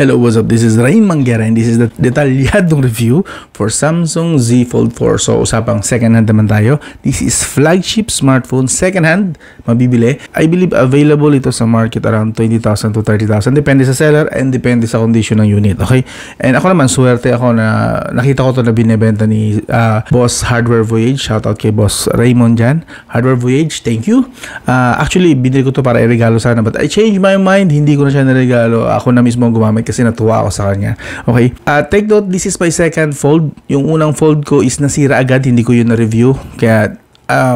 Hello, what's up? This is Rain Manguera and this is the detalyadong review for Samsung Z Fold 4. So, usapang second hand naman tayo. This is flagship smartphone, second hand, mabibili. I believe available ito sa market around 20,000 to 30,000. Depende sa seller and depende sa condition ng unit. Okay? And ako naman, swerte ako na nakita ko ito na binibenta ni Boss Hardware Voyage. Shoutout kay Boss Raymond dyan. Hardware Voyage, thank you. Actually, binili ko ito para i-regalo sana but I changed my mind. Hindi ko na siya na-regalo. Ako na mismo ang gumamit kasi natuwa ako sa kanya. Okay? Take note, this is my second fold. Yung unang fold ko is nasira agad. Hindi ko yun na-review. Kaya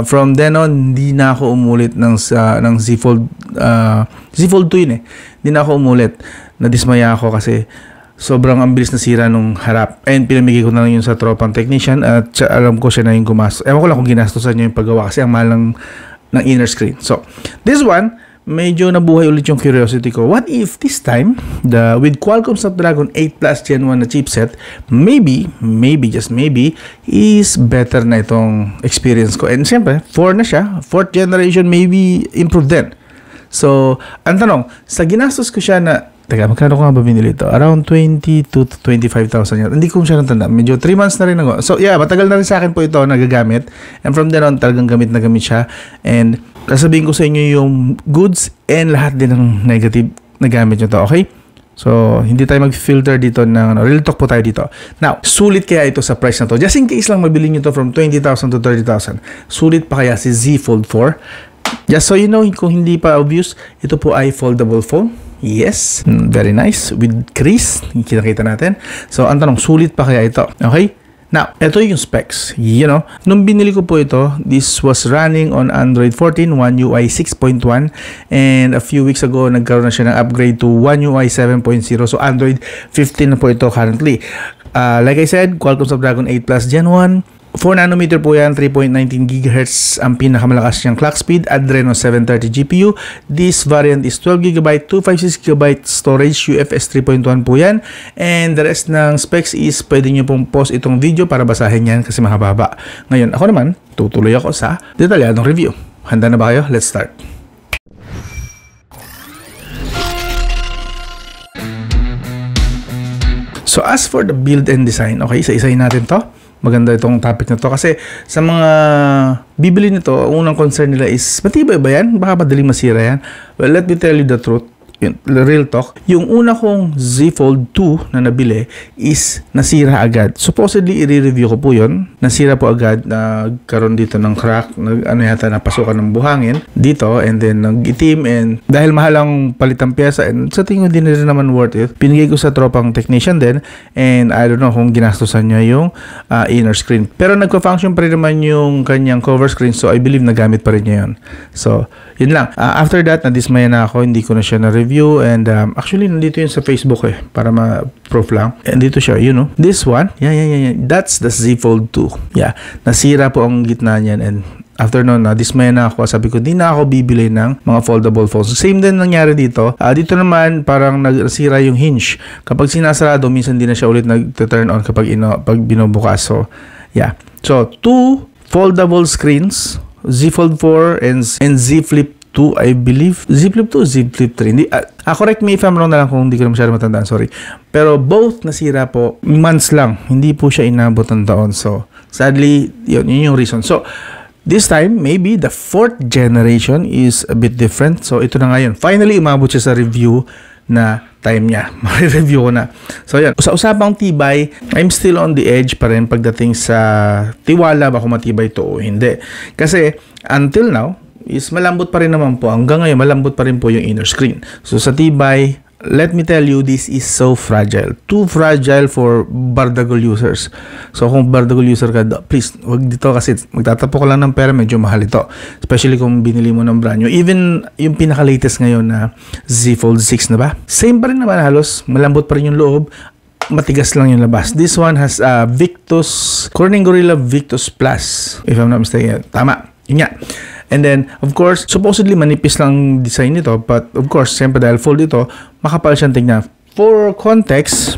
from then on, hindi na ako umulit ng Z Fold. Z Fold 2 yun eh. Hindi na ako umulit. Nadismaya ako kasi sobrang ang bilis nasira nung harap. And pinamigay ko na lang yun sa tropang technician at alam ko siya na yung gumastos. Ewan ko lang kung ginastosan niya yung paggawa kasi ang mahal ng inner screen. So, this one, medyo nabuhay ulit yung curiosity ko. What if this time, with Qualcomm Snapdragon 8 Plus Gen 1 na chipset, maybe, just maybe, is better na itong experience ko. And siyempre, 4 na siya. 4th generation, maybe improved din. So, ang tanong, sa ginastos ko siya na, teka, magkano ko nga ba binili ito? Around 22 to 25,000 yun. Hindi ko siya natanda. Medyo 3 months na rin ako. So, yeah, matagal na rin sa akin po ito nagagamit. And from then on, talagang gamit na gamit siya. And sasabihin ko sa inyo yung goods and lahat din ng negative na gamit nyo to, okay? So, hindi tayo mag-filter dito ng real talk po tayo dito. Now, sulit kaya ito sa price na to? Just in case lang mabili nyo to from 20,000 to 30,000. Sulit pa kaya si Z Fold 4? Just so you know, kung hindi pa obvious, ito po ay foldable phone. Yes, very nice. With crease, kita natin. So, ang tanong, sulit pa kaya ito? Okay? Now, ito yung specs. You know, nung binili ko po ito, this was running on Android 14, One UI 6.1. And a few weeks ago, nagkaroon na siya ng upgrade to One UI 7.0. So, Android 15 na po ito currently. Like I said, Qualcomm Snapdragon 8 Plus Gen 1. 4 nanometer po yan, 3.19 GHz ang pinakamalakas niyang clock speed, Adreno 730 GPU. This variant is 12GB, 256GB storage, UFS 3.1 po yan. And the rest ng specs is pwede nyo pong pause itong video para basahin yan kasi mahaba. Ngayon, ako naman, tutuloy ako sa detalyadong review. Handa na ba kayo? Let's start. So as for the build and design, okay, isa-isahin natin to. Maganda itong topic na to kasi sa mga bibili nito, unang concern nila is matibay ba yan? Baka madaling masira yan? Well, let me tell you the truth. Real talk. Yung una kong Z Fold 2 na nabili is nasira agad. Supposedly, i-review ko po yun. Nasira po agad. Nagkaroon dito ng crack. Yata napasukan ng buhangin dito. And then, nag-itim. And dahil mahal ang palitang pyesa, and sa tingin din rin naman worth it, pinigay ko sa tropang technician din. And I don't know kung ginastosan niya yung inner screen. Pero nagpa-function pa rin naman yung kanyang cover screen. So, I believe nagamit pa rin niya yun. So, yun lang. After that, nadismaya na ako. Hindi ko na siya na-review. And actually, nandito yun sa Facebook eh. Para ma-proof lang. And dito siya, you know. This one, yeah. That's the Z Fold 2. Yeah. Nasira po ang gitna niyan. And after nun, dismaya na ako. Sabi ko, di na ako bibili ng mga foldable phones. Same din nangyari dito. Dito naman, parang nasira yung hinge. Kapag sinasarado, minsan di na siya ulit nag-turn on kapag binubukas. So, yeah. So, 2 foldable screens. Z Fold 4 and Z Flip 2, I believe. Z Flip 2, Z Flip 3. Hindi, correct me if I'm wrong na lang kung hindi ko na masyado matandaan. Sorry. Pero both nasira po. Months lang. Hindi po siya inabot ng taon. So, sadly, yun yung reason. So, this time, maybe the 4th generation is a bit different. So, ito na ngayon. Finally, umabot siya sa review na time niya. Mag-review ko na. So, yan. Sa usapang tibay, I'm still on the edge pa rin pagdating sa tiwala ba kung matibay ito o hindi. Kasi, until now, is malambot pa rin naman po. Hanggang ngayon, malambot pa rin po yung inner screen. So, sa tibay, let me tell you, this is so fragile. Too fragile for Bardagol users. So, kung Bardagol user ka, please, wag dito kasi magtatapo ka lang ng pera, medyo mahal ito. Especially kung binili mo ng brand new. Even yung pinaka-latest ngayon na Z Fold 6 na ba? Same pa rin naman halos. Malambot pa rin yung loob. Matigas lang yung labas. This one has Victus, Corning Gorilla Victus Plus. If I'm not mistaken. Tama. Yun nga. And then, of course, supposedly manipis lang design nito. But, of course, siyempre dahil fold ito, makapal siyang tignan. For context,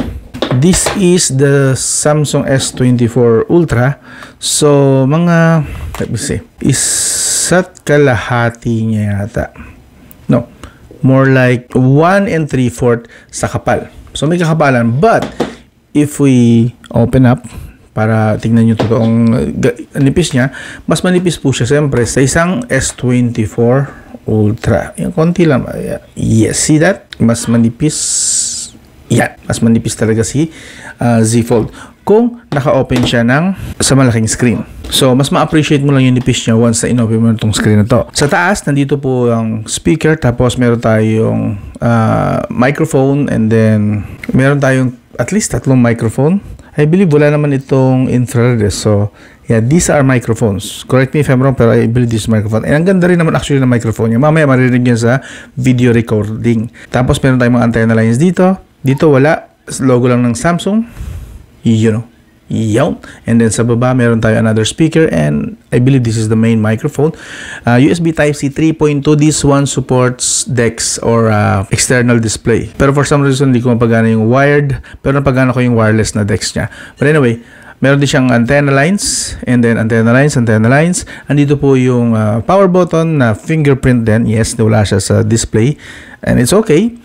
this is the Samsung S24 Ultra. So, mga, let me see, isa't kalahati niya yata. No, more like 1 3/4 sa kapal. So may kakapalan. But if we open up para tingnan nyo totoong nipis niya, mas manipis po siya siyempre sa isang S24 Ultra. Yung konti lang. Yes, see that? Mas manipis. Yan. Mas manipis talaga si Z Fold kung naka-open siya sa malaking screen. So, mas ma-appreciate mo lang yung nipis niya once na in-open mo na itong screen na to. Sa taas, nandito po ang speaker, tapos meron tayong microphone, and then meron tayong at least 3 microphone. I believe wala naman itong infrared. So, yeah, these are microphones. Correct me if I'm wrong, pero I believe this is microphone. And ang ganda rin naman actually ng microphone niya. Mamaya maririnig niya sa video recording. Tapos meron tayong mga antenna lines dito. Dito wala. Logo lang ng Samsung. You know. Yawn. And then sa baba, meron tayo another speaker, and I believe this is the main microphone. USB Type-C 3.2. This one supports DeX or external display. Pero for some reason, hindi ko mapagana yung wired, pero napagana ko yung wireless na DeX niya. But anyway, meron din siyang antenna lines, and then antenna lines. Andito po yung power button na fingerprint din. Yes, wala siya sa display. And it's okay.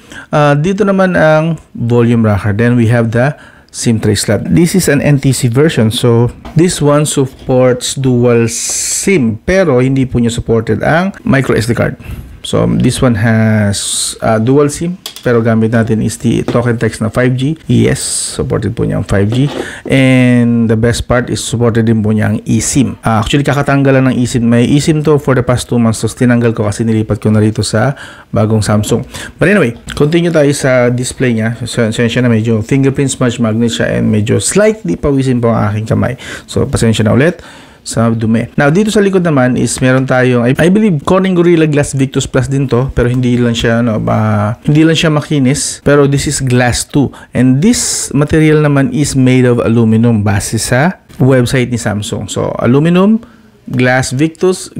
Dito naman ang volume rocker. Then we have the SIM tray slot. This is an NTC version, so this one supports dual SIM, pero hindi po niya supported ang micro SD card. So this one has dual SIM, pero gamit natin is the talk and text na 5G. Yes, supported po niya ang 5G. And the best part is supported din po niya ang eSIM. Actually, kakatanggal lang ng eSIM. May eSIM to for the past 2 months. So tinanggal ko kasi nilipat ko na rito sa bagong Samsung. But anyway, continue tayo sa display niya. So siya na medyo fingerprint smudge magnet siya, and medyo slightly pawisin po ang aking kamay. So pasensya na ulit sa dumi. Now, dito sa likod naman is meron tayong, I believe, Corning Gorilla Glass Victus Plus din to, pero hindi lang siya makinis, pero this is Glass 2. And this material naman is made of aluminum base sa website ni Samsung. So, aluminum, Glass Victus.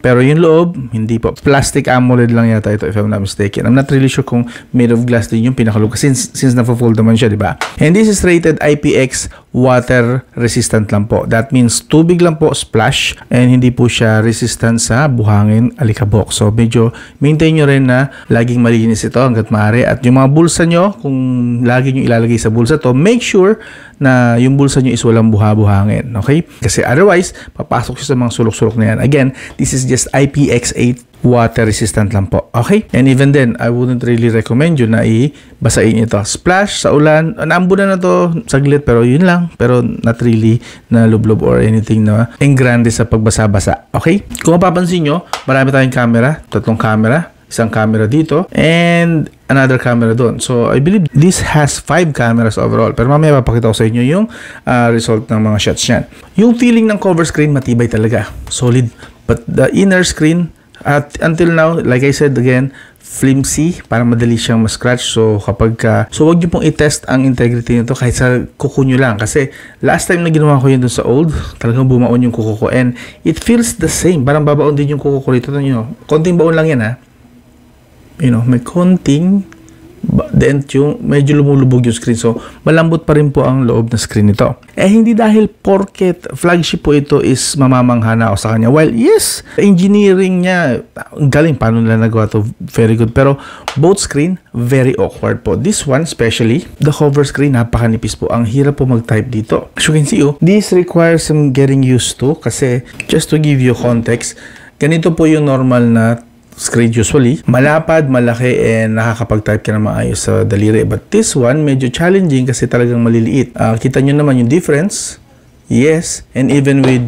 Pero yung loob, hindi po. Plastic AMOLED lang yata ito if I'm not mistaken. I'm not really sure kung made of glass din yung pinakaluga since na-fold naman siya, di ba? And this is rated IPX water resistant lang po. That means tubig lang po, splash, and hindi po siya resistant sa buhangin, alikabok. So medyo maintain nyo rin na laging malinis ito hanggat maaari. At yung mga bulsa nyo, kung lagi nyo ilalagay sa bulsa to, make sure na yung bulsa nyo is walang buhangin. Okay? Kasi otherwise, papasok siya sa mga sulok-sulok na yan. Again, this is just IPX8 water resistant lang po. Okay? And even then, I wouldn't really recommend you na basain ito. Splash sa ulan. Naambunan na to saglit, pero yun lang. Pero not really na lublob or anything na engrande sa pagbasa-basa. Okay? Kung mapapansin nyo, marami tayong camera. 3 camera. Isang camera dito. And another camera doon. So, I believe this has 5 cameras overall. Pero mamaya papakita ko sa inyo yung result ng mga shots niyan. Yung feeling ng cover screen, matibay talaga. Solid. But the inner screen, until now, like I said again, flimsy, para madali siyang ma-scratch. So, so wag niyo pong i-test ang integrity nito kahit sa kuko nyo lang. Kasi, last time na ginawa ko yun dun sa old, talagang bumaon yung kuko ko. And it feels the same. Parang babaon din yung kuko ko rito. Konting baon lang yan, ha? You know, may konting then yung medyo lumulubog yung screen. So, malambot pa rin po ang loob na screen nito. Hindi dahil porket flagship po ito is mamamangha ako sa kanya. While, yes, engineering niya, galing, paano nila nagawa to, very good. Pero, both screen, very awkward po. This one, especially, the cover screen, napakanipis po. Ang hirap po mag-type dito. As you can see, this requires some getting used to. Kasi, just to give you context, ganito po yung normal na screen usually. Malapad, malaki, and nakakapag-type ka na maayos sa daliri. But this one, medyo challenging kasi talagang maliliit. Kita nyo naman yung difference. Yes. And even with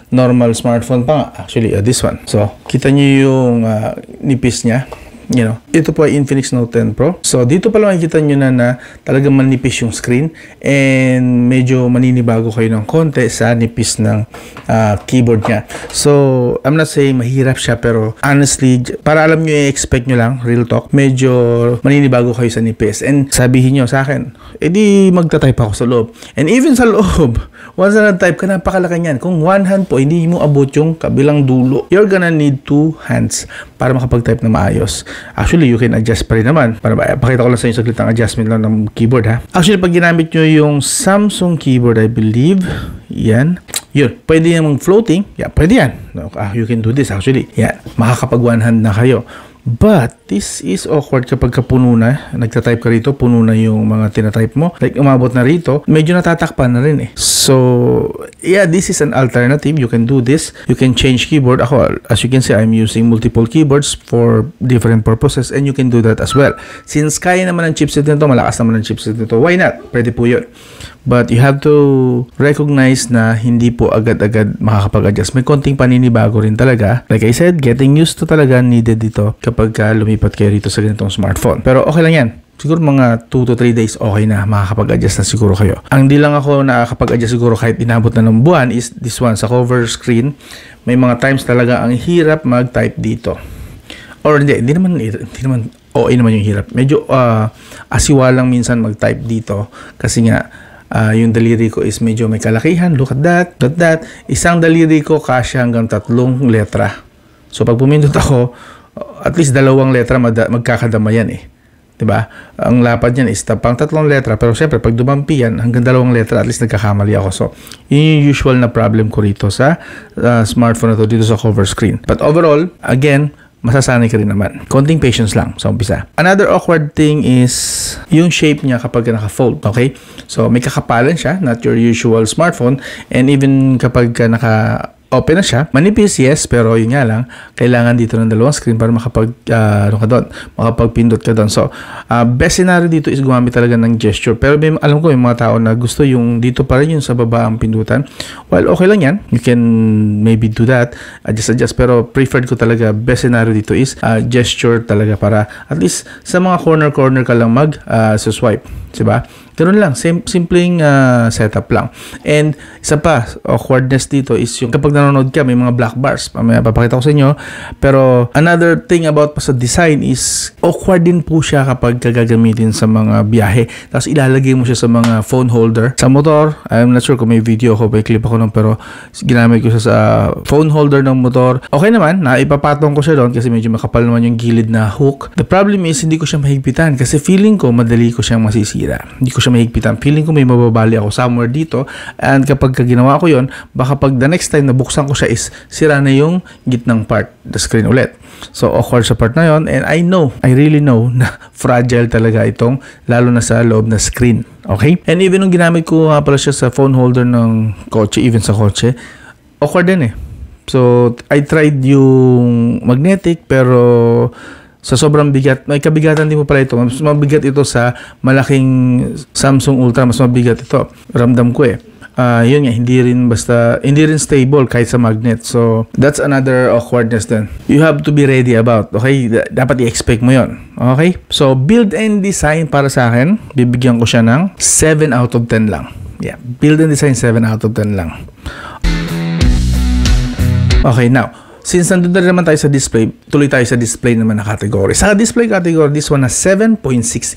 normal smartphone pa nga. Actually, this one. So, kita nyo yung nipis niya. You know, ito po ay Infinix Note 10 Pro. So, dito pa lang makikita nyo na talagang manipis yung screen, and medyo maninibago kayo ng konti sa nipis ng keyboard niya. So, I'm not saying mahirap siya, pero honestly, para alam nyo, i-expect nyo lang, real talk, medyo maninibago kayo sa nipis. And sabihin nyo sa akin, edi magta-type ako sa loob. And even sa loob, once na nag-type ka, napakalaki niyan. Kung one hand po, hindi mo abot yung kabilang dulo. You're gonna need 2 hands para makapag-type na maayos. Actually, you can adjust pa rin naman. Pakita ko lang sa inyo saglit ang adjustment lang ng keyboard, ha. Actually, pag ginamit nyo yung Samsung keyboard, I believe, yan. Yun. Pwede yung floating. Yeah, pwede yan. You can do this actually. Yan. Makakapag one hand na kayo. But, This is awkward kapag puno na, nagtatype ka rito, puno na yung mga tinatype mo. Like, umabot na rito, medyo natatakpan na rin eh. So, yeah, this is an alternative. You can do this. You can change keyboard. Ako, as you can see, I'm using multiple keyboards for different purposes and you can do that as well. Since kaya naman ang chipset nito, malakas naman ang chipset nito, why not? Pwede po yun. But you have to recognize na hindi po agad-agad makakapag-adjust. May konting paninibago rin talaga. Like I said, getting used to talaga needed dito kapag lumipat kayo rito sa ganitong smartphone. Pero okay lang yan. Siguro mga 2 to 3 days okay na, makakapag-adjust na siguro kayo. Ang di lang ako nakakapag-adjust siguro kahit inabot na ng buwan is this one, sa cover screen. May mga times talaga ang hirap mag-type dito. Or hindi naman okay naman yung hirap. Medyo asiwa lang minsan mag-type dito kasi nga yung daliri ko is medyo may kalakihan. Look at that. Isang daliri ko kasya hanggang 3 letra. So pag pumindot ako, at least 2 letra magkakadama yan eh. Diba? Ang lapad niyan is pang 3 letra. Pero syempre pag dumampi yan, hanggang 2 letra at least nagkakamali ako. So yun yung usual na problem ko rito sa smartphone na to, dito sa cover screen. But overall, again, masasanay ka rin naman. Konting patience lang sa umpisa. Another awkward thing is yung shape niya kapag naka-fold. Okay? So, may kakapalan siya, not your usual smartphone. And even kapag naka-open na siya, manipis, yes, pero yun nga lang, kailangan dito ng 2 screen para makapagpindot ka doon. So, best scenario dito is gumamit talaga ng gesture. Pero alam ko, yung mga tao na gusto yung dito pa rin yung sa baba ang pindutan. Well, okay lang yan. You can maybe do that. Adjust. Pero preferred ko talaga, best scenario dito is gesture talaga para at least sa mga corner ka lang swipe. Diba? Ganun lang. Simpleng setup lang. And isa pa, awkwardness dito is yung kapag nanonood ka, may mga black bars. Mamaya papakita ko sa inyo. Pero another thing about pa sa design is awkward din po siya kapag gagamitin sa mga biyahe. Tapos ilalagay mo siya sa mga phone holder. Sa motor, I'm not sure kung may video ako, may clip ako nun, pero ginamit ko siya sa phone holder ng motor. Okay naman, naipapatong ko siya doon kasi medyo makapal naman yung gilid na hook. The problem is, hindi ko siya mahigpitan kasi feeling ko madali ko siyang masisira. Hindi ko siya mahigpitan. Feeling ko may mababali ako somewhere dito, and kapag ginawa ko yon, baka pag the next time na buksan ko siya is sira na yung gitnang part, the screen ulit. So awkward sa part na yon, and I really know na fragile talaga itong, lalo na sa loob na screen. Okay? And even nung ginamit ko pala siya sa phone holder ng kotse, even sa kotse, awkward din eh. So I tried yung magnetic, pero sa sobrang bigat, may kabigatan din mo pala ito. Mas mabigat ito sa malaking Samsung Ultra. Mas mabigat ito. Ramdam ko eh. Yun nga, hindi rin stable kahit sa magnet. So, that's another awkwardness then. You have to be ready about. Okay? Dapat i-expect mo yon. Okay? So, build and design para sa akin, bibigyan ko siya ng 7 out of 10 lang. Yeah. Build and design, 7 out of 10 lang. Okay, now, since nandun na naman tayo sa display, tuloy tayo sa display naman na category. Sa display category, this one has 7.6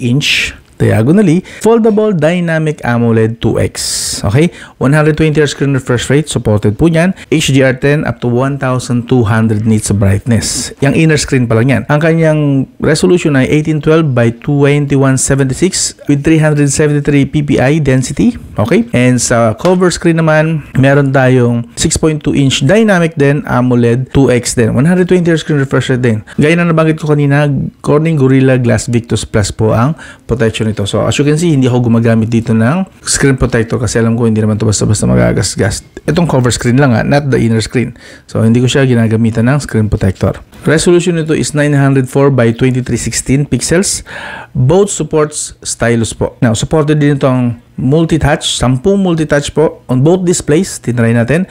inch diagonally foldable dynamic AMOLED 2X. Okay? 120Hz screen refresh rate, supported po yan. HDR10 up to 1200 nits of brightness. Yung inner screen pa lang yan. Ang kanyang resolution ay 1812 by 2176 with 373 ppi density. Okay? And sa cover screen naman, meron tayong 6.2 inch dynamic din AMOLED 2X din. 120Hz screen refresh rate din. Gaya na nabanggit ko kanina, Corning Gorilla Glass Victus Plus po ang protection ito. So, as you can see, hindi ako gumagamit dito ng screen protector kasi alam ko hindi naman ito basta-basta magagasgas. Itong cover screen lang not the inner screen. So, hindi ko siya ginagamitan ng screen protector. Resolution nito is 904 by 2316 pixels. Both supports stylus po. Now, supported din itong multi-touch, 10 multi-touch po on both displays. Tinry natin.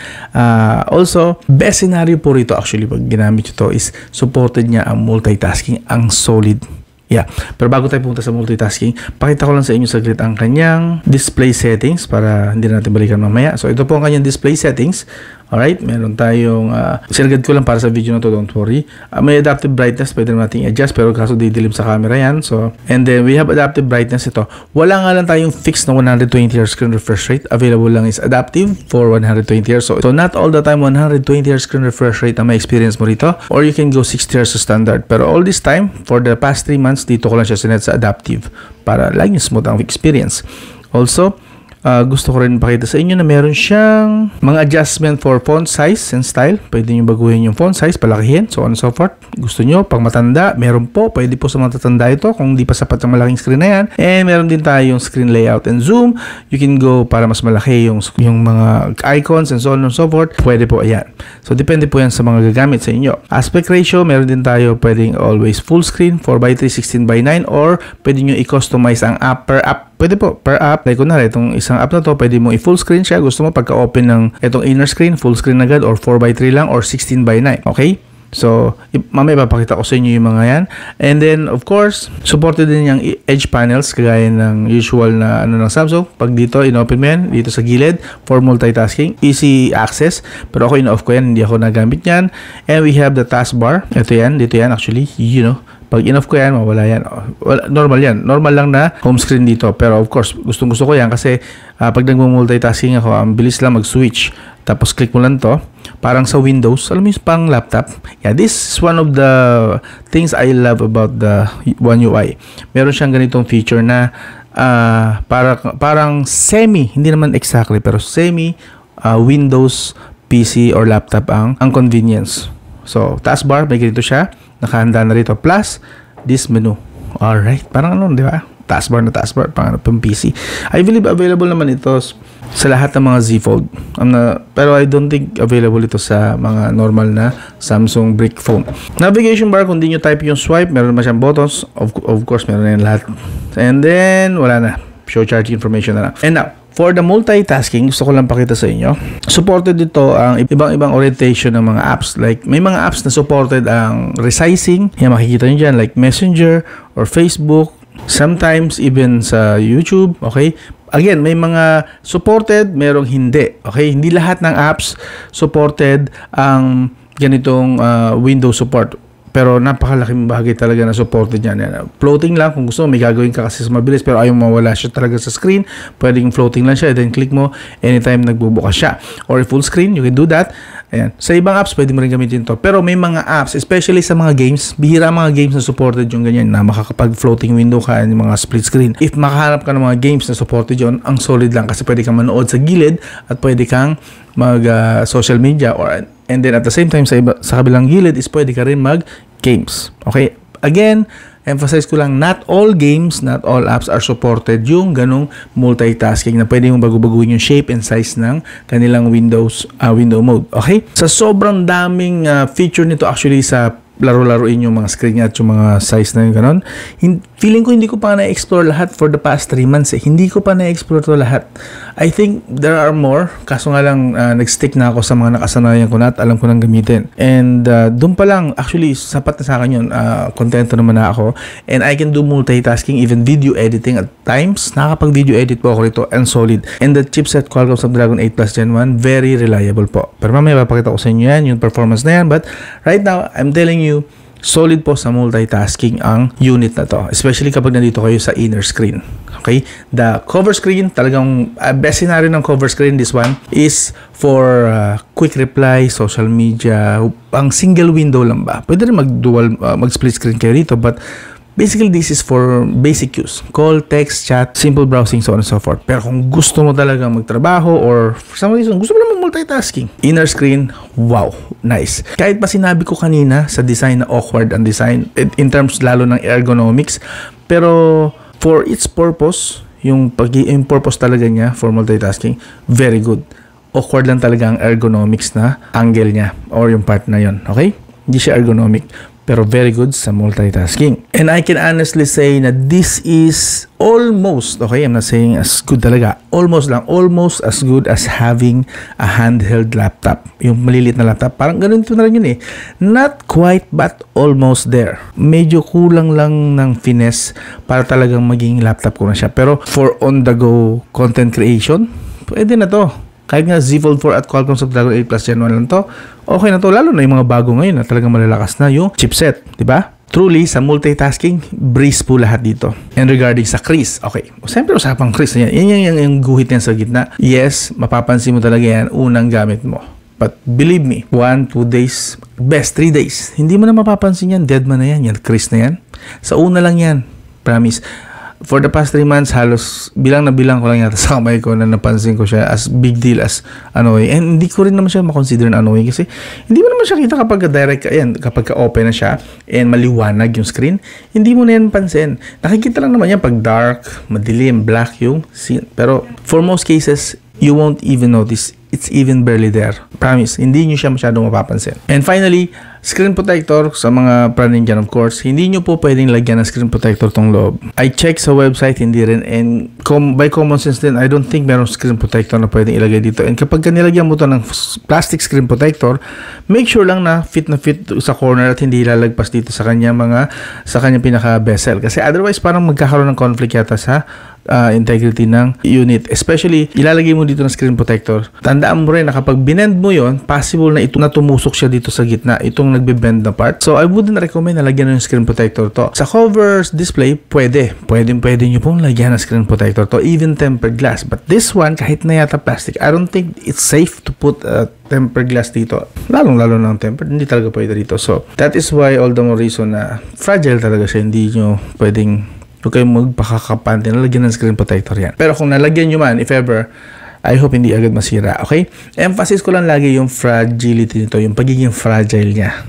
Also, best scenario po rito actually pag ginamit ito is supported niya ang multitasking, ang solid. Yeah. Pero bago tayo pumunta sa multitasking, pakita ko lang sa inyo saglit ang kanyang display settings para hindi natin balikan mamaya. So, ito po ang kanyang display settings. Alright, meron tayong sinagad ko lang para sa video na to, don't worry. May adaptive brightness, pwede natin i-adjust pero kaso didilim sa camera yan. So, and then we have adaptive brightness ito. Wala nga lang tayong fixed na 120Hz screen refresh rate. Available lang is adaptive for 120Hz. So not all the time 120Hz screen refresh rate ang may experience mo rito, or you can go 60Hz sa standard. Pero all this time, for the past 3 months, dito ko lang siya sinet sa adaptive para laging smooth ang experience. Also, Gusto ko rin pakita sa inyo na meron siyang mga adjustment for font size and style. Pwede nyo baguhin yung font size, palakihin, so on and so forth. Gusto nyo, pang matanda, meron po. Pwede po sa matatanda ito kung di pa sapat ang malaking screen na yan. And meron din tayong screen layout and zoom. You can go para mas malaki yung mga icons and so on and so forth. Pwede po, ayan. So, depende po yan sa mga gagamit sa inyo. Aspect ratio, meron din tayo pwedeng always full screen, 4:3, 16:9, or pwede nyo i-customize ang app per app. Pwede po, per app. Like kunwari, itong isang app na to, pwede mo i-full screen siya. Gusto mo pagka-open ng itong inner screen, full screen agad, or 4:3 lang, or 16:9. Okay? So, mamaya papakita ko sa inyo yung mga yan. And then, of course, supported din yung edge panels, kagaya ng usual na ng Samsung. Pag dito, in-open mo yan, dito sa gilid, for multitasking, easy access. Pero ako in-off ko yan, hindi ako nagamit yan. And we have the taskbar. Ito yan, dito yan actually, pag in-off ko yan, mawala yan. Normal yan. Normal lang na home screen dito. Pero of course, gustong-gusto ko yan kasi pag nag-multitasking ako, ang bilis lang mag-switch. Tapos click mo lang to. Parang sa Windows, alam mo yung pang laptop. Yeah, this is one of the things I love about the One UI. Meron siyang ganitong feature na parang semi, hindi naman exactly, pero semi Windows PC or laptop ang convenience. So, taskbar, may ganito siya. Nakahanda na rito. Plus, this menu. Alright. Parang ano, di ba? Taskbar na taskbar. Pang PC. I believe available naman ito sa lahat ng mga Z Fold. Pero I don't think available ito sa mga normal na Samsung brick phone. Navigation bar, kung di nyo type yung swipe, meron naman siyang buttons. Of course, meron na yung lahat. And then, wala na. Show charge information na lang. And now, for the multitasking, gusto ko lang pakita sa inyo. Supported dito ang ibang-ibang orientation ng mga apps. Like, may mga apps na supported ang resizing. Yan, makikita nyo dyan. Like Messenger or Facebook. Sometimes, even sa YouTube. Okay? Again, may mga supported, merong hindi. Okay? Hindi lahat ng apps supported ang ganitong Windows support. Pero napakalaking bagay talaga na supported niya. Floating lang, kung gusto mo, may gagawin ka kasi mabilis, pero ayaw mawala siya talaga sa screen. Pwedeng floating lang siya, then click mo anytime nagbubukas siya. Or full screen, you can do that. Ayan. Sa ibang apps, pwede mo rin gamitin to. Pero may mga apps, especially sa mga games, bihira mga games na supported yung ganyan, na makakapag-floating window ka, yung mga split screen. If makahanap ka ng mga games na supported yun, ang solid lang kasi pwede kang manood sa gilid at pwede kang mag-social media and then at the same time sa kabilang gilid is pwede ka rin mag-games. Okay? Again, emphasize ko lang, not all games, not all apps are supported yung ganong multitasking na pwede mong bago-baguhin yung shape and size ng kanilang window mode. Okay? Sa sobrang daming feature nito actually sa laro-laruin yung mga screen at yung mga size na yung ganon. Feeling ko hindi ko pa na-explore lahat for the past 3 months eh. Hindi ko pa na-explore to lahat. I think there are more. Kaso nga lang nag-stick na ako sa mga nakasanayan ko na at alam ko nang gamitin. And doon pa lang, actually, sapat na sa akin yun. Kontento naman na ako. And I can do multitasking, even video editing at times. Nakakapag-video edit po ako rito and solid. And the chipset Qualcomm Snapdragon 8 Plus Gen 1, very reliable po. Pero mamaya papakita ko sa inyo yan, yung performance na yan. But right now, I'm telling you, solid po sa multitasking ang unit na to, especially kapag nandito kayo sa inner screen. Okay? The cover screen, talagang best scenario ng cover screen, this one is for quick reply, social media, ang single window lang ba? Pwede rin mag-split screen kayo dito, but basically, this is for basic use. Call, text, chat, simple browsing, so on and so forth. Pero kung gusto mo talaga magtrabaho or for some reason, gusto mo lang multitasking, inner screen, wow, nice. Kahit pa sinabi ko kanina sa design na awkward ang design, in terms lalo ng ergonomics, pero for its purpose, yung purpose talaga niya for multitasking, very good. Awkward lang talaga ang ergonomics na angle niya or yung part na yon. Okay? Hindi siya ergonomic. Pero very good sa multitasking. And I can honestly say na this is almost, okay, I'm not saying as good talaga, almost as good as having a handheld laptop. Yung maliliit na laptop, parang ganito na rin yun eh. Not quite, but almost there. Medyo kulang lang ng finesse para talagang maging laptop ko na siya. Pero for on-the-go content creation, pwede na to. Kahit nga Z Fold 4 at Qualcomm Snapdragon 8 Plus Gen 1 lang to, okay na to. Lalo na yung mga bago ngayon na talagang malalakas na yung chipset. Diba? Truly, sa multitasking, breeze po lahat dito. And regarding sa crease, okay. Siyempre, usapang crease na yan. Yan yung guhit yan sa gitna. Yes, mapapansin mo talaga yan unang gamit mo. But believe me, 1, 2 days, best 3 days, hindi mo na mapapansin yan. Dead man na yan. Yan, crease na yan. Sa una lang yan. Promise. For the past 3 months, halos bilang na bilang ko lang yata sa kamay ko na napansin ko siya as big deal, as annoying. And hindi ko rin naman siya makonsider na annoying kasi hindi mo naman siya kita kapag direct, ayan, kapag open na siya and maliwanag yung screen, hindi mo na yan pansin. Nakikita lang naman yan pag dark, madilim, black yung scene. Pero for most cases, you won't even notice. It's even barely there. Promise, hindi nyo siya masyadong mapapansin. And finally, screen protector sa mga praning dyan, of course. Hindi nyo po pwedeng lagyan ng screen protector tong loob. I check sa website, hindi rin. And by common sense din, I don't think meron screen protector na pwedeng ilagay dito. And kapag nilagyan mo to ng plastic screen protector, make sure lang na fit sa corner at hindi lalagpas dito sa kanya pinaka bezel. Kasi otherwise, parang magkakaroon ng conflict yata sa integrity ng unit. Especially, ilalagay mo dito ng screen protector. Tandaan mo rin na kapag binend mo yon, possible na ito na tumusok siya dito sa gitna, itong nagbe-bend na part. So, I wouldn't recommend na lagyan ng screen protector to. Sa covers display, pwede nyo pong lagyan ng screen protector to, even tempered glass. But this one, kahit na yata plastic, I don't think it's safe to put tempered glass dito. Lalong-lalo ng tempered, hindi talaga pwede dito. So, that is why all the more reason na fragile talaga siya, hindi nyo pwedeng huwag kayong magpakakapante na lagyan ng screen protector yan. Pero kung nalagyan nyo man, if ever, I hope hindi agad masira, okay? Emphasis ko lang lagi yung fragility nito, yung pagiging fragile niya.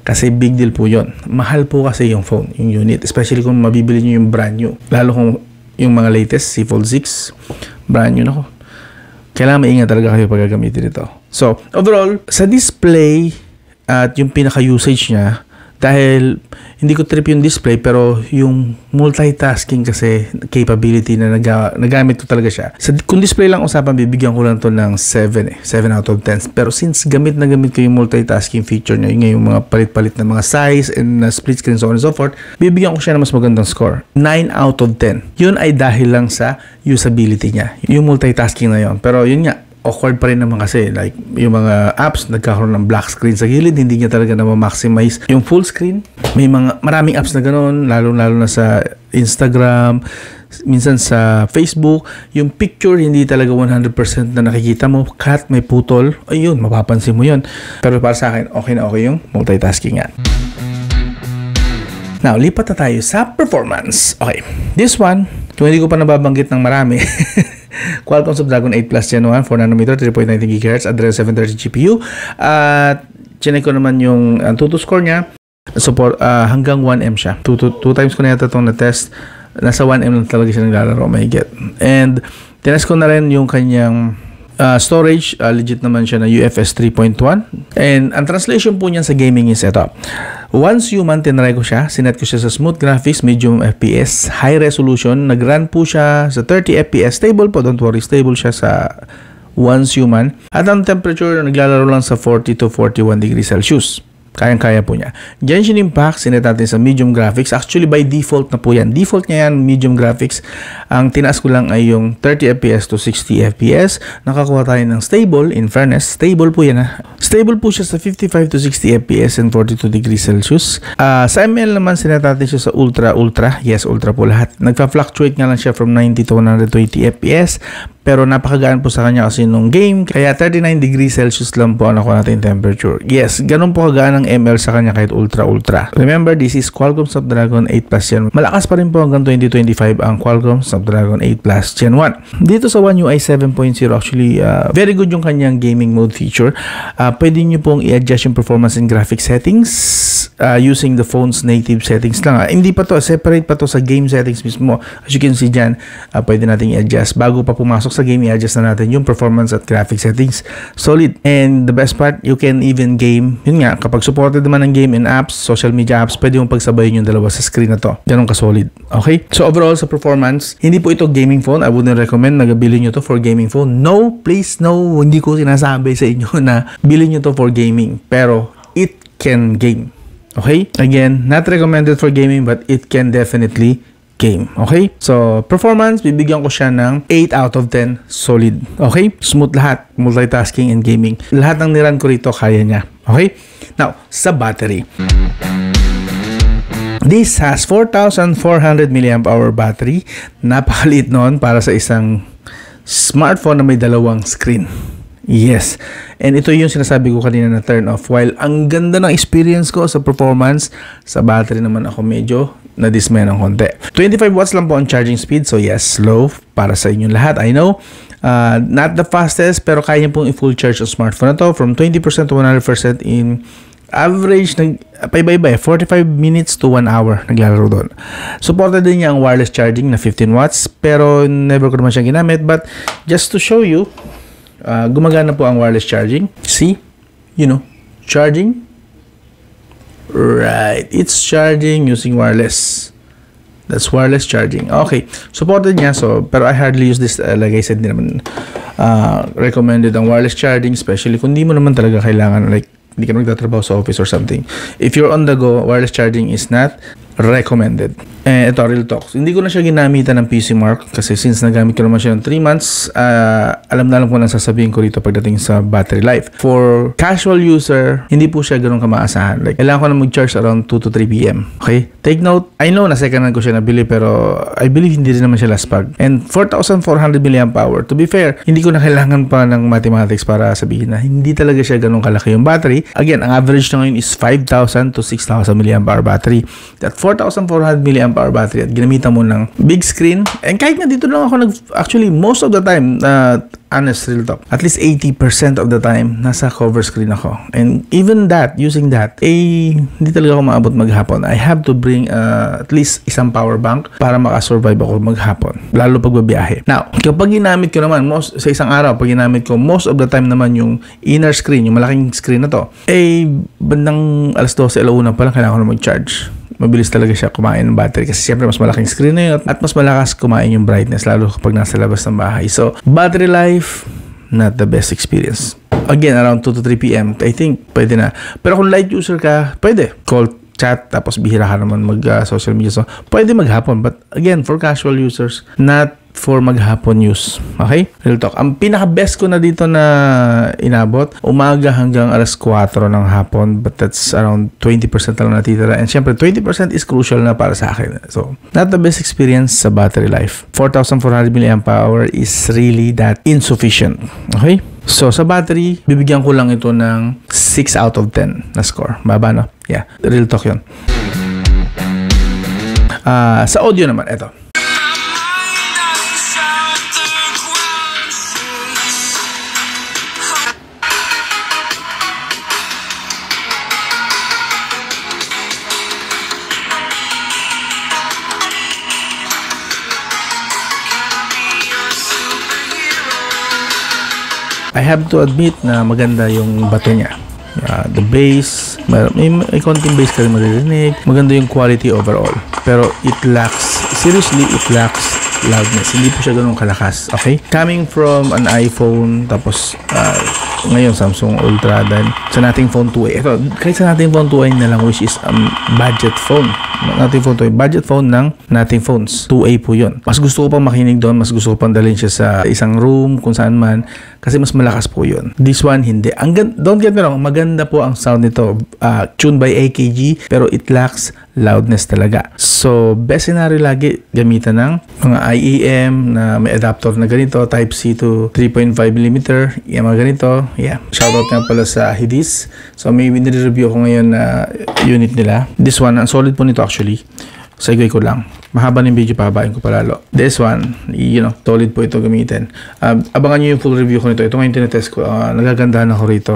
Kasi big deal po yun. Mahal po kasi yung phone, yung unit. Especially kung mabibili nyo yung brand new. Lalo kung yung mga latest, Z Fold 6, brand new na ko. Kailangan maingat talaga kayo pag gagamitin ito. So, overall, sa display at yung pinaka-usage niya, dahil hindi ko trip yung display, pero yung multitasking kasi capability na nagamit ko talaga siya. Kung display lang usapan, bibigyan ko lang to ng 7 out of 10. Pero since gamit ko yung multitasking feature niya, yung mga palit-palit na mga size and split screen, so on and so forth, bibigyan ko siya ng mas magandang score. 9 out of 10. Yun ay dahil lang sa usability niya. Yung multitasking na yun. Pero yun nga, awkward pa rin naman kasi, like yung mga apps nagkakaroon ng black screen sa gilid, hindi niya talaga na ma-maximize yung full screen. May maraming apps na ganoon, lalo na sa Instagram, minsan sa Facebook, yung picture hindi talaga 100% na nakikita mo, cut, may putol, ayun, mapapansin mo yun. Pero para sa akin, okay na okay yung multitasking yan. Now, lipat na tayo sa performance. Okay, this one, kung hindi ko pa nababanggit ng marami, Qualcomm Snapdragon 8 Plus Gen 1, 4nm, 3.90 GHz, Adreno 730 GPU. At chinek ko naman yung Antutu score niya. Support hanggang 1M siya. Two times ko na yata itong na-test. Nasa 1M lang talaga siya naglalaro, mahigit. And tinest ko na rin yung kanyang storage, legit naman siya na UFS 3.1. And ang translation po niyan sa gaming is ito. Once human, tinry ko siya. Sinet ko siya sa smooth graphics, medium FPS, high resolution. Nag-run po siya sa 30 FPS. Stable po, don't worry. Stable siya sa once human. At ang temperature, naglalaro lang sa 40 to 41 degrees Celsius. Kayang-kaya po niya. Genshin Impact, sinet natin sa medium graphics. Actually, by default na po yan. Default niya yan, medium graphics. Ang tinaas ko lang ay yung 30 FPS to 60 FPS. Nakakuha tayo ng stable. In fairness, stable po yan ha. Stable po siya sa 55 to 60 FPS and 42 degrees Celsius. Sa ML naman, sinet natin siya sa ultra. Yes, ultra po lahat. Nagpa-fluctuate nga lang siya from 90 to 120 FPS. Pero napakagaan po sa kanya kasi nung game. Kaya 39 degrees Celsius lang po ang nakuha natin temperature. Yes, ganun po kagaan ng ML sa kanya kahit ultra. Remember, this is Qualcomm Snapdragon 8 Plus Gen 1. Malakas pa rin po hanggang 2025 ang Qualcomm Snapdragon 8 Plus Gen 1. Dito sa One UI 7.0, actually, very good yung kanyang gaming mode feature. Pwede nyo pong i-adjust yung performance and graphic settings using the phone's native settings lang. Hindi pa to, separate pa to sa game settings mismo. As you can see dyan, pwede natin i-adjust. Bago pa pumasok sa game, i-adjust na natin yung performance at graphic settings. Solid. And the best part, you can even game. Yun nga, kapag supported naman ng game and apps, social media apps, pwede mong pagsabayin yung dalawa sa screen na to. Ganun ka-solid. Okay? So overall, sa performance, hindi po ito gaming phone. I wouldn't recommend na bilhin nyo to for gaming phone. No, please, no. Hindi ko sinasabi sa inyo na bilhin nyo to for gaming. Pero, it can game. Okay? Again, not recommended for gaming, but it can definitely game. Okay? So, performance, bibigyan ko siya ng 8 out of 10. Solid. Okay? Smooth lahat. Multitasking and gaming. Lahat ng niran ko rito, kaya niya. Okay? Now, sa battery. This has 4,400 mAh battery. Napakaliit noon para sa isang smartphone na may dalawang screen. Yes. And ito yung sinasabi ko kanina na turn off. While ang ganda ng experience ko sa performance, sa battery naman ako medyo na-dismay ng konti. 25 watts lang po ang charging speed. So yes, slow para sa inyong lahat. I know. Not the fastest, pero kaya niyo pong i-full charge ang smartphone na to from 20% to 100% in average, paiba-iba 45 minutes to 1 hour naglalaro doon. Supported din niya ang wireless charging na 15 watts, pero never ko naman siya ginamit. But just to show you, gumagana po ang wireless charging. See? Charging. Right. It's charging using wireless. That's wireless charging. Okay. Supported niya. So, pero I hardly use this. Like I said, hindi naman recommended ang wireless charging, especially kung di mo naman talaga kailangan, like, hindi ka nagtatrabaho sa office or something. If you're on the go, wireless charging is not recommended. Ito, real talk. Hindi ko na siya ginamitan ng PC Mark kasi since nagamit ko naman siya ng 3 months, alam na lang ko nang sasabihin ko rito pagdating sa battery life. For casual user, hindi po siya ganun kamaasahan. Like, kailangan ko na mag-charge around 2 to 3 p.m. Okay? Take note, I know na second hand ko siya nabili pero I believe hindi rin naman siya laspag. And 4,400 mAh. To be fair, hindi ko na kailangan pa ng mathematics para sabihin na hindi talaga siya ganun kalaki yung battery. Again, ang average na ngayon is 5,000 to 6,000 mAh battery. That 4,400 mAh battery at ginamitan mo ng big screen. And kahit nga dito lang ako actually most of the time, honest real talk, at least 80% of the time nasa cover screen ako. And even that, using that, hindi talaga ako maabot maghapon. I have to bring at least isang power bank para makasurvive ako maghapon, lalo pag babiyahe. Now, kapag ginamit ko naman sa isang araw, pag ginamit ko most of the time naman yung inner screen, yung malaking screen na to, bandang alas 12, alauna pa lang kailangan ko na mag-charge. Mabilis talaga siya kumain ng battery kasi siyempre mas malaking screen na yun at mas malakas kumain yung brightness lalo kapag nasa labas ng bahay. So, battery life, not the best experience. Again, around 2 to 3 p.m. I think pwede na. Pero kung light user ka, pwede. Call, chat, tapos bihira ka naman mag-social media. So, pwede maghapon. But again, for casual users, not for maghapon use. Okay? Real talk. Ang pinaka-best ko na dito na inabot, umaga hanggang alas 4 ng hapon, but that's around 20% lang natitira. And syempre, 20% is crucial na para sa akin. So, not the best experience sa battery life. 4,400 mAh is really that insufficient. Okay? So, sa battery, bibigyan ko lang ito ng 6 out of 10 na score. Baba, no? Yeah. Real talk yun. Sa audio naman, ito. I have to admit na maganda yung bato niya. The bass, may konting bass ka rin maririnig. Maganda yung quality overall. Pero it lacks loudness. Hindi po siya ganun kalakas. Okay? Coming from an iPhone, tapos ngayon Samsung Ultra, then sa nating phone 2A. Ito, kahit sa nating phone 2A na lang, which is budget phone. Nating phone 2A. Budget phone ng nating phones. 2A po yun. Mas gusto ko pang makinig doon. Mas gusto ko pang dalhin siya sa isang room, kung saan man. Kasi mas malakas po yun. This one, hindi. Don't get me wrong, maganda po ang sound nito. Tuned by AKG, pero it lacks loudness talaga. So, best scenario lagi, gamitan ng mga IEM na may adapter na ganito, Type-C to 3.5mm. Yung mga ganito. Yeah. Shoutout nga pala sa Hidis. So, may nire-review ko ngayon na unit nila. This one, ang solid po nito actually. Segue ko lang. Mahaba ng video, pahabain ko palalo. This one, solid po ito gamitin. Abangan nyo yung full review ko nito. Ito ngayon tinetest ko. Nagagandahan ako rito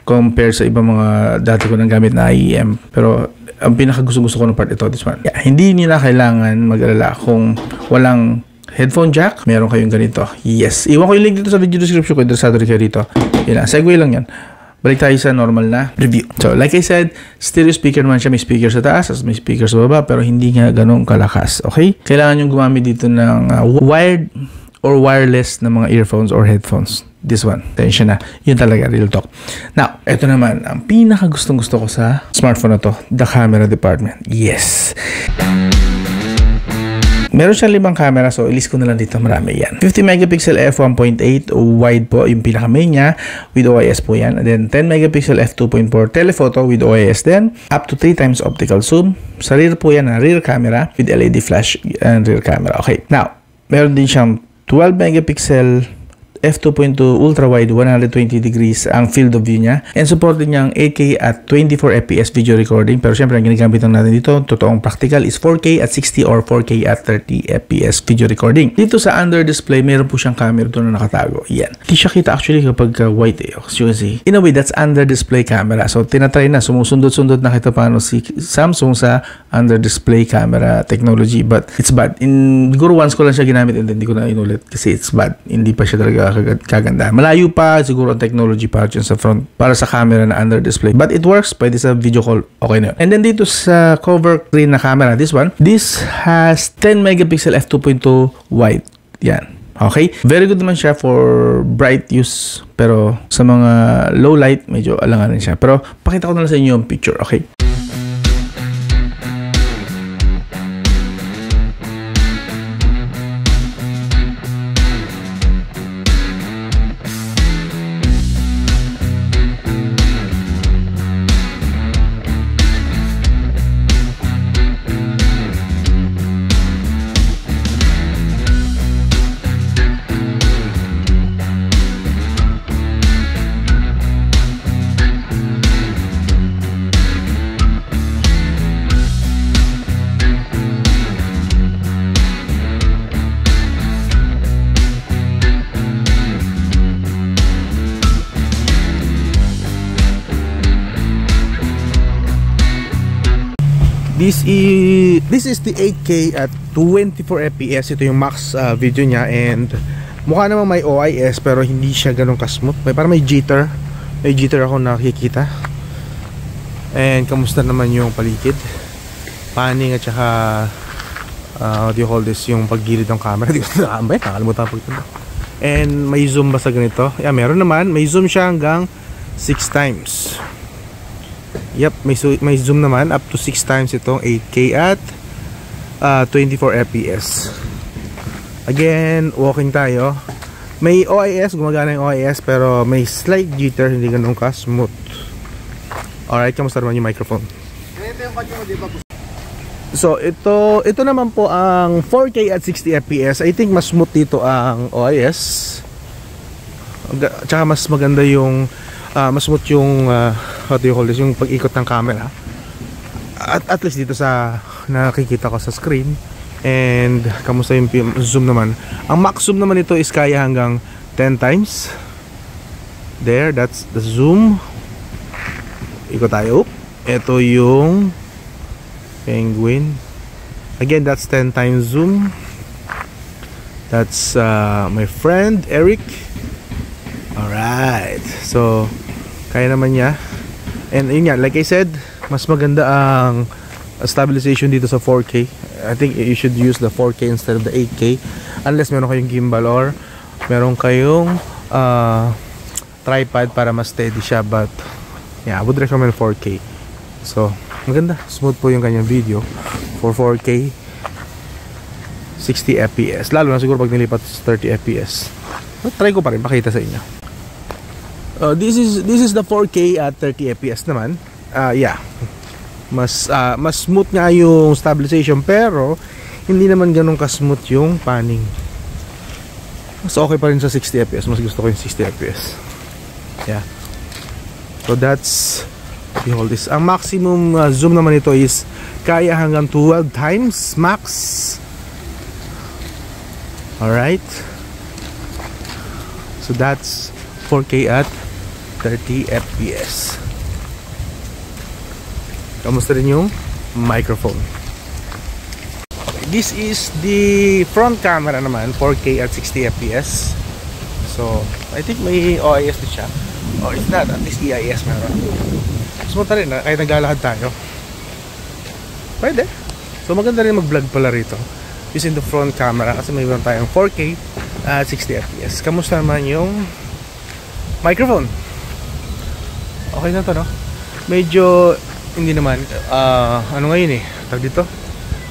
compare sa ibang mga dati ko nang gamit na IEM. Pero ang pinakagusto-gusto ko ng part ito, this one. Yeah, hindi nila kailangan mag-alala kung walang headphone jack, meron kayong ganito. Yes. Iwan ko yung link dito sa video description ko. Interesado rin kayo dito. Yan. Segue lang yan. Balik tayo sa normal na review. So, like I said, stereo speaker naman siya. May speaker sa taas, may speaker sa baba, pero hindi nga ganun kalakas. Okay? Kailangan yung gumamit dito ng wired or wireless na mga earphones or headphones. This one. Tension na. Yun talaga, real talk. Now, ito naman, ang pinaka-gustong-gusto ko sa smartphone na to, the camera department. Yes! Meron siyang 5 camera, so ilis ko na lang dito, marami yan. 50 megapixel f1.8 wide po yung pinaka-main niya with OIS po yan. And then 10 megapixel f2.4 telephoto with OIS din. Up to 3 times optical zoom. Sa rear po yan na rear camera with LED flash and rear camera. Okay, now, meron din siyang 12 megapixel f2.2 ultra wide 120 degrees ang field of view niya, and supported niya ang 8K at 24 fps video recording. Pero syempre ang ginagamit lang natin dito, totoong practical, is 4K at 60 or 4K at 30 fps video recording. Dito sa under display, meron po siyang camera doon na nakatago. Yan, hindi siya kita actually kapag white as you can see. In a way, that's under display camera. So tinatry na, sumusundot-sundot na kita paano si Samsung sa under display camera technology, but it's bad. Siguro once ko lang siya ginamit and then hindi ko na inulit kasi it's bad. Hindi pa siya talaga kaganda. Malayo pa siguro ang technology para dyan sa front para sa camera na under display, but it works. Pwede sa video call, okay na yun. And then dito sa cover screen na camera, this has 10 megapixel f2.2 wide. Yan, okay, very good naman siya for bright use, pero sa mga low light medyo alanganin siya. Pero pakita ko na lang sa inyo yung picture, okay? This is the 8K at 24 fps. Ito yung max video niya, and mukha naman may OIS pero hindi siya ganun ka-smooth. Parang may jitter. May jitter ako nakikita. And kamusta naman yung paligid? Panning at saka what do you call this? Yung paggilid ng camera. Hindi ko nakakambay. Nakalimutan ko ito. And may zoom ba sa ganito? Yeah, meron naman. May zoom siya hanggang 6 times. Yep, may zoom naman up to 6 times itong 8K at 24 fps. Again, walking tayo. May OIS, gumagana yung OIS, pero may slight jitter, hindi ganun ka smooth. Alright, kamusta naman yung microphone? So ito naman po ang 4K at 60 fps. I think mas smooth dito ang OIS. Tsaka mas maganda yung mas smooth yung what do you call this, yung pag-ikot ng camera. At least dito sa nakikita ko sa screen. And kamusta yung zoom naman? Ang max zoom naman ito is kaya hanggang 10 times. There, that's the zoom. Ikot tayo. Ito yung penguin. Again, that's 10 times zoom. That's my friend Eric. Alright, so kaya naman niya. And yun nga, like I said, mas maganda ang stabilization dito sa 4K. I think you should use the 4K instead of the 8K, unless meron kayong gimbal or meron kayong tripod para mas steady siya. But yeah, I would recommend 4K. So maganda, smooth po yung kanyang video for 4K 60 fps, lalo na siguro pag nilipat sa 30 fps. But try ko pa rin pakita sa inyo. This is the 4K at 30 fps naman. Yeah, mas smooth nga yung stabilization, pero hindi naman ganun ka-smooth yung panning. Mas okay pa rin sa 60 fps. Mas gusto ko yung 60 fps. Yeah. So that's the whole this. Ang maximum zoom naman ito is kaya hanggang 12 times max. Alright. So that's 4K at 30 fps. Kamusta rin yung microphone? Okay, this is the front camera naman, 4K at 60 fps. So I think may OIS din siya. Oh, it's not, at least EIS meron. Smooth rin na, kahit naglalakad tayo pwede. So maganda rin mag-vlog pala rito using the front camera kasi may meron tayong 4K at 60 fps. Kamusta naman yung microphone? Okay na to, no? Medyo hindi naman ano ngayon tawag dito,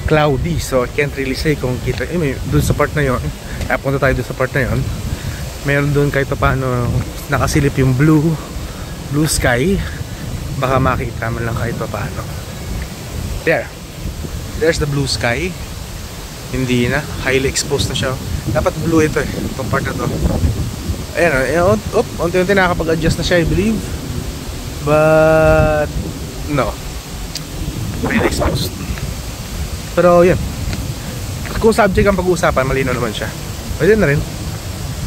cloudy, so I can't really say kung kita dun sa part na yon. Punta tayo dun sa part na yon. Meron dun kahit paano nakasilip yung blue sky, baka makita man lang kahit paano. There's the blue sky. Hindi na, highly exposed na siya. Dapat blue ito itong part na to. Ayan, unti-unti nakakapag-adjust na siya, I believe. But no, really exposed. Pero yan, kung subject ang pag-uusapan, malino naman siya. Pwede na rin.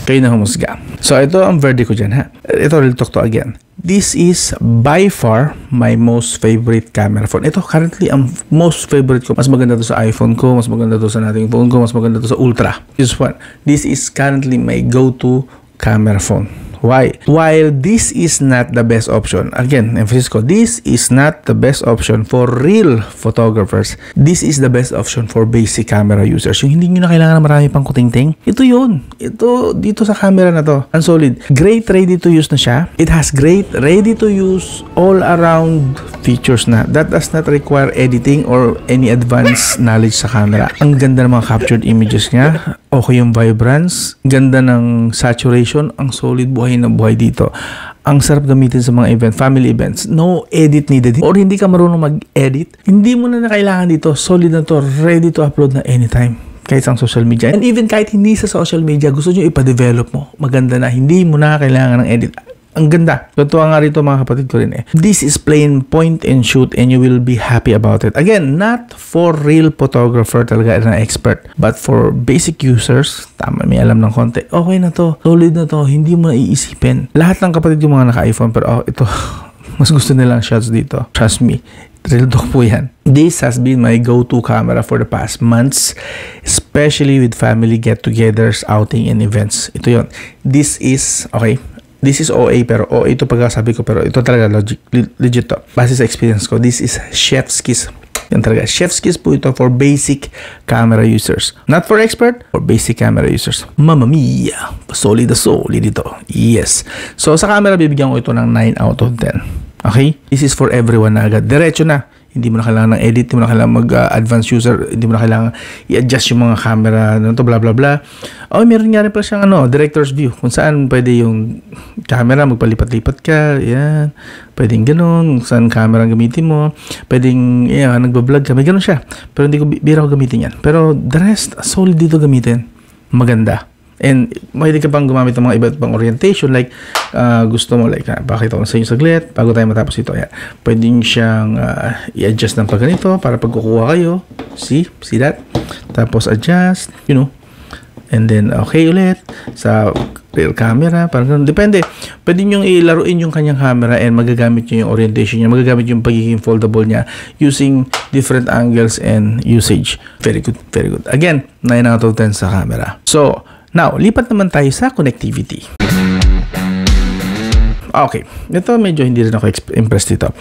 Kayo na humusga. So ito ang verdict ko dyan, ha. Ito, real talk to again. This is by far my most favorite camera phone. Ito currently ang most favorite ko. Mas maganda to sa iPhone ko, mas maganda to sa nating phone ko, mas maganda to sa Ultra. This one. This is currently my go-to camera phone. Why? While this is not the best option, again, emphasis ko, this is not the best option for real photographers. This is the best option for basic camera users. Yung hindi nyo na kailangan na marami pang kuting-ting. Ito yun. Ito, dito sa camera na to. Ang solid. Great ready to use na siya. It has great ready to use all around features na. That does not require editing or any advanced knowledge sa camera. Ang ganda ng mga captured images niya. Okay yung vibrance. Ganda ng saturation. Ang solid, buhay na buhay dito. Ang sarap gamitin sa mga event, family events. No edit needed. Or hindi ka marunong mag-edit, hindi mo na kailangan dito. Solid na to, ready to upload na anytime. Kahit sa social media. And even kahit hindi sa social media, gusto nyo ipa-develop mo. Maganda na, hindi mo na kailangan ng edit. Ang ganda. Totoo nga rito mga kapatid ko rin eh. This is plain point and shoot and you will be happy about it. Again, not for real photographer talaga na expert. But for basic users, tama, may alam ng konti. Okay na to. Solid na to. Hindi mo na iisipin. Lahat ng kapatid ko mga naka-iPhone pero ito, mas gusto nilang shots dito. Trust me. Real talk po yan. This has been my go-to camera for the past months, especially with family get-togethers, outing, and events. Ito yon. This is, okay, this is OA pero OA ito pagkasabi ko pero ito talaga legit to. Base sa experience ko, this is chef's kiss. Yan talaga. Chef's kiss po ito for basic camera users. Not for expert, for basic camera users. Mamma mia! Solid na solid ito. Yes. So sa camera, bibigyan ko ito ng 9 out of 10. Okay? This is for everyone na agad. Diretso na. Hindi mo na kailangan ng edit, hindi mo na kailangan mag-advanced user, hindi mo na kailangan i-adjust yung mga camera, blah blah blah. Oh, meron nga rin pala siyang director's view, kung saan pwede yung camera, magpalipat-lipat ka, yan. Pwedeng ganun, kung saan camera ang gamitin mo, pwedeng, nagbablog ka, may ganun siya. Pero hindi ko bira ko gamitin yan. Pero the rest, solid dito gamitin. Maganda. And mahilig ka pang gumamit ng mga iba't pang orientation like gusto mo like pakita ko sa inyo saglit bago tayo matapos ito. Ayan. Pwede nyo siyang i-adjust ng pagganito para pag kukuha kayo. See that? Tapos adjust, and then okay ulit sa rear camera. Parang depende. Pwede nyo ilaruin yung kanyang camera and magagamit nyo yung orientation niya, magagamit yung pagiging foldable niya using different angles and usage. Very good, very good. Again, 9 out of 10 sa camera. So, now, lipat naman tayo sa connectivity. Okay, ito medyo hindi rin ako impressed dito.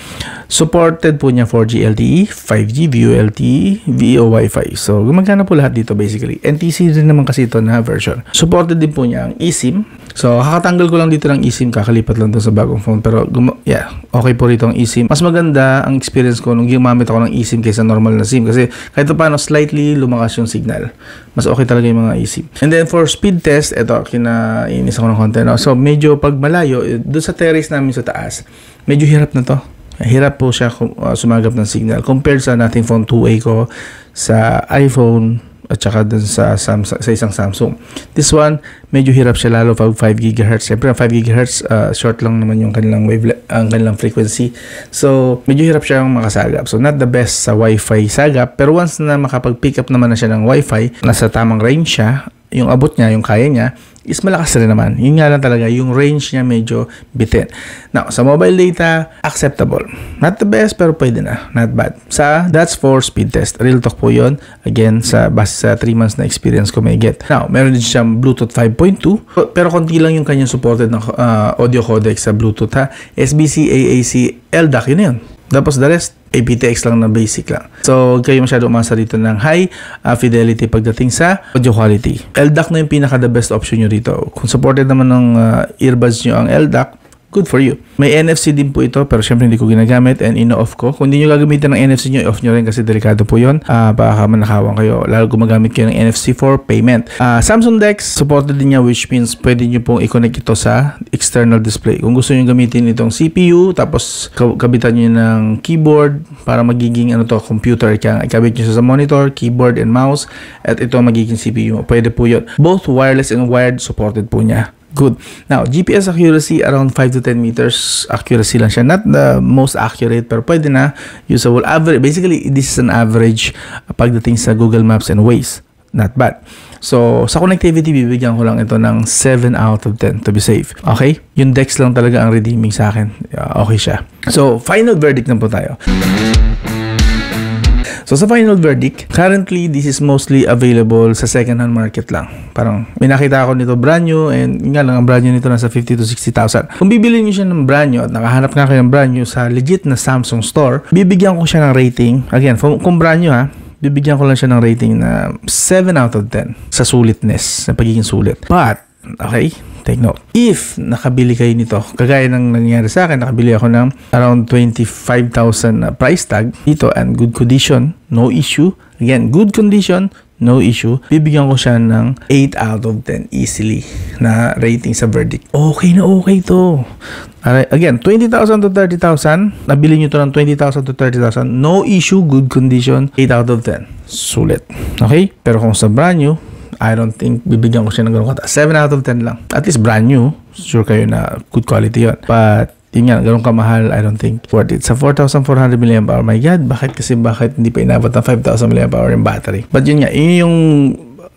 Supported po niya 4G LTE, 5G, VoLTE, VO Wi-Fi. So, gumagana po lahat dito basically. NTC rin naman kasi ito na version. Supported din po niya ang eSIM. So, kakatanggal ko lang dito ng eSIM, kakalipat lang doon sa bagong phone. Pero, okay po rito ang eSIM. Mas maganda ang experience ko nung gumamit ako ng eSIM kaysa normal na SIM. Kasi kahit paano, slightly lumakas yung signal. Mas okay talaga yung mga eSIM. And then, for speed test, ito, kinainis ako ng konti. No? So, medyo pag malayo, doon sa terrace namin sa taas, medyo hirap na to. Hirap po siya sumagap ng signal compared sa nating phone 2A ko sa iPhone at saka dun sa isang Samsung. This one, medyo hirap siya lalo pag 5 GHz. Siyempre, ang 5 GHz, short lang naman yung kanilang ang kanilang frequency. So, medyo hirap siyang makasagap. So, not the best sa Wi-Fi sagap. Pero once na makapag-pick up naman na siya ng Wi-Fi, nasa tamang range siya, yung abot niya, yung kaya niya, is malakas rin naman. Yun nga lang talaga, yung range niya medyo bitin. Now, sa mobile data, acceptable. Not the best, pero pwede na. Not bad. That's for speed test. Real talk po yun. Again, base sa 3 months na experience ko may get. Now, meron din siyang Bluetooth 5.2, pero konti lang yung kanyang supported na audio codec sa Bluetooth ha. SBC, AAC, LDAC, yun yun. Tapos the rest, aptX lang na basic lang. So, huwag kayo masyado umasa dito ng high fidelity pagdating sa audio quality. LDAC na yung pinaka-the best option nyo dito. Kung supported naman ng earbuds nyo ang LDAC, good for you. May NFC din po ito, pero syempre hindi ko ginagamit and ino-off ko. Kung hindi nyo gagamitin ng NFC nyo, off nyo rin kasi delikado po yun. Baka manakawan kayo. Lalo gumagamit kayo ng NFC for payment. Samsung DeX, supported din niya, which means pwede nyo pong i-connect ito sa external display. Kung gusto nyo gamitin itong CPU, tapos kabitan nyo ng keyboard para magiging computer. Ikabit nyo sa monitor, keyboard and mouse, at ito magiging CPU. Pwede po yun. Both wireless and wired supported po niya. good. Now, GPS accuracy around 5 to 10 meters accuracy lang siya. Not the most accurate, pero pwede na. Usable average. Basically, this is an average pagdating sa Google Maps and Waze. Not bad. So, sa connectivity, bibigyan ko lang ito ng 7 out of 10 to be safe. Okay? Yung Dex lang talaga ang redeeming sa akin. Okay siya. So, final verdict na po tayo. So, sa final verdict, currently, this is mostly available sa second-hand market lang. Parang, may nakita ako nito brand new, and nga lang, ang brand new nito nasa 50 to 60,000. Kung bibili niyo siya ng brand new at nakahanap nga kayo ng brand new sa legit na Samsung store, bibigyan ko siya ng rating. Again, kung brand new bibigyan ko lang siya ng rating na 7 out of 10 sa sulitness, sa pagiging sulit. But, okay, take note. If nakabili kayo nito, kagaya ng nangyari sa akin, nakabili ako ng around 25,000 price tag dito and good condition, no issue. Again, good condition, no issue. Bibigyan ko siya ng 8 out of 10 easily na rating sa verdict. Okay na okay to. Again, 20,000 to 30,000. Nabili nyo to ng 20,000 to 30,000. No issue, good condition, 8 out of 10. Sulit. Okay? Pero kung sa brand new, I don't think bibigyan ko siya ng ganun kata. 7 out of 10 lang. At least brand new. Sure kayo na good quality yun. But, yun nga, ganun kamahal, I don't think worth it. Sa 4,400 mAh, my God, bakit hindi pa inabot ng 5,000 mAh yung battery? But yun nga, yun yung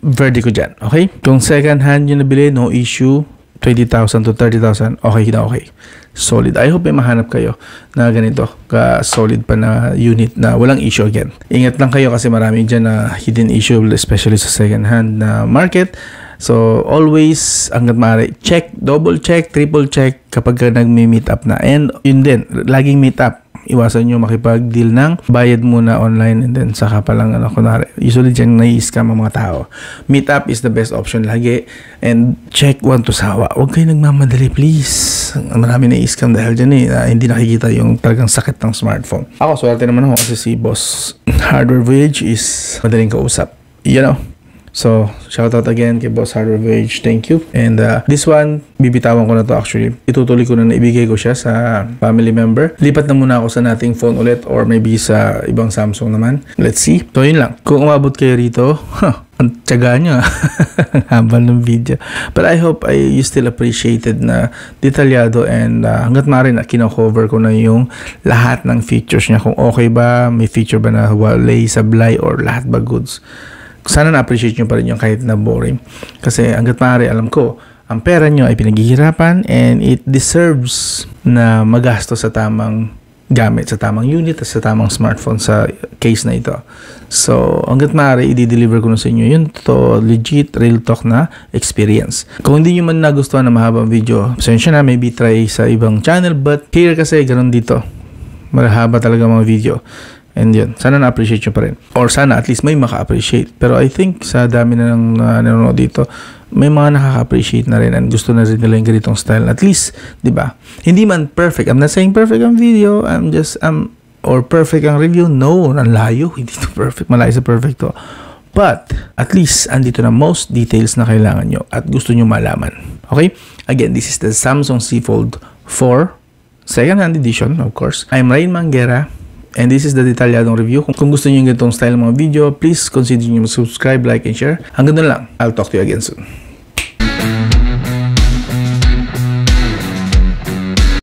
verdict ko dyan. Okay? Kung second hand yung nabili, no issue. 20,000 to 30,000, okay na okay. Solid. I hope may mahanap kayo na ganito, ka-solid pa na unit na walang issue again. Ingat lang kayo kasi marami dyan na hidden issue, especially sa second hand na market. So, always, hanggat maaari, check, double check, triple check kapag nag-meet up na. And yun din, laging meet up. Iwasan nyo makipag-deal ng bayad muna online and then saka pa lang kunwari. Usually dyan nai-scam ang mga tao. Meet up is the best option lagi. And check one to sawa. Huwag kayo nagmamadali, please. Marami nai-scam dahil dyan hindi nakikita yung talagang sakit ng smartphone. Ako, swerte naman ako kasi si Boss Hardware Voyage is madaling kausap. You know? So, shout out again kay Boss Hardware Voyage. Thank you. And this one, bibitawan ko na to actually. Itutuloy ko na ibigay ko siya sa family member. Lipat na muna ako sa nating phone ulit or maybe sa ibang Samsung naman. Let's see. So, yun lang. Kung umabot kayo rito, ang tiyaga nyo. Ang haba ng video. But I hope you still appreciated na detalyado and hanggat maaari na kino-cover ko na yung lahat ng features niya. Kung okay ba, may feature ba na walay, sablay, or lahat ba goods. Sana na-appreciate nyo pa rin yung kahit na boring. Kasi hanggat maaari, alam ko, ang pera nyo ay pinaghihirapan and it deserves na magasto sa tamang gamit, sa tamang unit, at sa tamang smartphone sa case na ito. So, hanggat maaari, i-deliver ko na sa inyo yun. To legit, real talk na experience. Kung hindi nyo man nagustuhan na mahabang video, pasensya na, maybe try sa ibang channel. But here kasi, ganun dito. Mahaba talaga mga video. And yun, sana na-appreciate nyo pa rin. Or sana at least may maka-appreciate. Pero I think sa dami na nang nanonood dito, may mga nakaka-appreciate na rin and gusto na rin nila yung ganitong style. At least, di ba? Hindi man perfect. I'm not saying perfect ang video. Or perfect ang review. No, ang layo. Hindi to perfect. Malayo sa perfect to. But, at least, andito na most details na kailangan nyo at gusto nyo malaman. Okay? Again, this is the Samsung Z Fold 4 second-hand edition, of course. I'm Rain Manguera. And this is the detalyadong review. Kung gusto niyo yung ganitong style ng mga video, please consider nyo mag-subscribe, like, and share. Hanggang doon lang. I'll talk to you again soon.